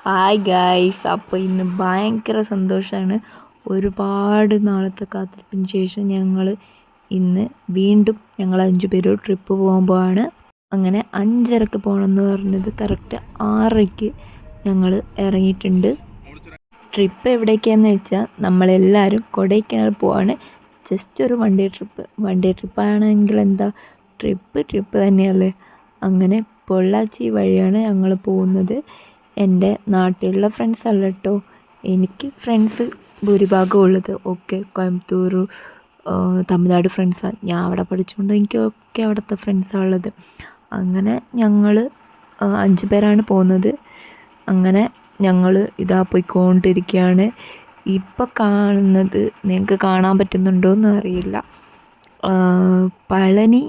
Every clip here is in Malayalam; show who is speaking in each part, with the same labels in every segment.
Speaker 1: ഹായ് ഗായ്സ്, അപ്പോൾ ഇന്ന് ഭയങ്കര സന്തോഷമാണ്. ഒരുപാട് നാളത്തെ കാത്തിരിപ്പിന് ശേഷം ഇന്ന് വീണ്ടും ഞങ്ങൾ 5 പേര് ട്രിപ്പ് പോകാൻ പോവാണ്. അങ്ങനെ 5:30 പോകണമെന്ന് പറഞ്ഞത് കറക്റ്റ് 6:00 ഞങ്ങൾ ഇറങ്ങിയിട്ടുണ്ട്. ട്രിപ്പ് എവിടേക്കാന്ന് വെച്ചാൽ നമ്മളെല്ലാവരും കൊടൈക്കനാൽ പോവാണ്. ജസ്റ്റ് ഒരു വൺ ഡേ ട്രിപ്പാണെങ്കിൽ എന്താ, ട്രിപ്പ് തന്നെയല്ലേ. അങ്ങനെ പൊള്ളാച്ചി വഴിയാണ് ഞങ്ങൾ പോകുന്നത്. എൻ്റെ നാട്ടിലുള്ള ഫ്രണ്ട്സ് അല്ല കേട്ടോ, എനിക്ക് ഫ്രണ്ട്സ് ഭൂരിഭാഗം ഉള്ളത് ഒക്കെ കോയമ്പത്തൂർ, തമിഴ്നാട് ഫ്രണ്ട്സാണ്. ഞാൻ അവിടെ പഠിച്ചുകൊണ്ട് എനിക്കൊക്കെ അവിടുത്തെ ഫ്രണ്ട്സാണ് ഉള്ളത്. അങ്ങനെ ഞങ്ങൾ 5 പേരാണ് പോകുന്നത്. അങ്ങനെ ഞങ്ങൾ ഇതാ പോയിക്കൊണ്ടിരിക്കുകയാണ്. ഇപ്പോൾ കാണുന്നത് നിങ്ങൾക്ക് കാണാൻ പറ്റുന്നുണ്ടോയെന്ന് അറിയില്ല, പളനി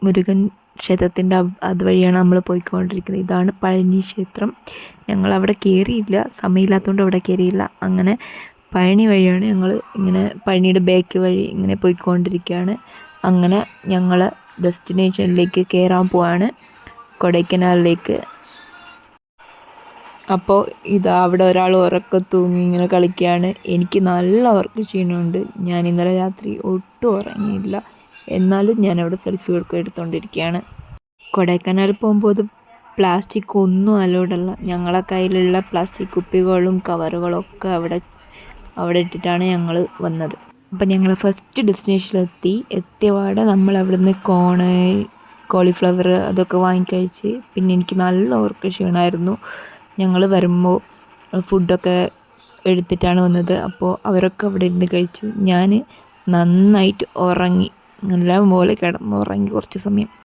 Speaker 1: മുരുകൻ ക്ഷേത്രത്തിൻ്റെ അതുവഴിയാണ് നമ്മൾ പോയിക്കൊണ്ടിരിക്കുന്നത്. ഇതാണ് പഴനി ക്ഷേത്രം. ഞങ്ങളവിടെ കയറിയില്ല, സമയമില്ലാത്തതുകൊണ്ട് അവിടെ കയറിയില്ല. അങ്ങനെ പഴനി വഴിയാണ് ഞങ്ങൾ ഇങ്ങനെ പഴനിയുടെ ബാക്ക് വഴി ഇങ്ങനെ പോയിക്കൊണ്ടിരിക്കുകയാണ്. അങ്ങനെ ഞങ്ങൾ ഡെസ്റ്റിനേഷനിലേക്ക് കയറാൻ പോവാണ്, കൊടൈക്കനാലിലേക്ക്. അപ്പോൾ ഇതാ അവിടെ ഒരാൾ ഉറക്കം തൂങ്ങി ഇങ്ങനെ കളിക്കുകയാണ്. എനിക്ക് നല്ല ഉറക്ക ക്ഷീണമുണ്ട്. ഞാൻ ഇന്നലെ രാത്രി ഒട്ടും ഉറങ്ങിയില്ല. എന്നാലും ഞാനവിടെ സെൽഫി എടുത്തുകൊണ്ടിരിക്കുകയാണ്. കൊടൈക്കനാൽ പോകുമ്പോൾ പ്ലാസ്റ്റിക് ഒന്നും അലൗഡല്ല. ഞങ്ങളെ കയ്യിലുള്ള പ്ലാസ്റ്റിക് കുപ്പികളും കവറുകളും ഒക്കെ അവിടെ ഇട്ടിട്ടാണ് ഞങ്ങൾ വന്നത്. അപ്പം ഞങ്ങൾ ഫസ്റ്റ് ഡെസ്റ്റിനേഷനിലെത്തി. എത്തിയപാടെ നമ്മൾ അവിടുന്ന് കോളിഫ്ലവർ അതൊക്കെ വാങ്ങിക്കഴിച്ച്. പിന്നെ എനിക്ക് നല്ല ഉറക്ക ക്ഷീണമായിരുന്നു. ഞങ്ങൾ വരുമ്പോൾ ഫുഡൊക്കെ എടുത്തിട്ടാണ് വന്നത്. അപ്പോൾ അവരൊക്കെ അവിടെ ഇരുന്ന് കഴിച്ചു. ഞാൻ നന്നായിട്ട് ഉറങ്ങി, നല്ല പോലെ കിടന്നുറങ്ങി കുറച്ച് സമയം.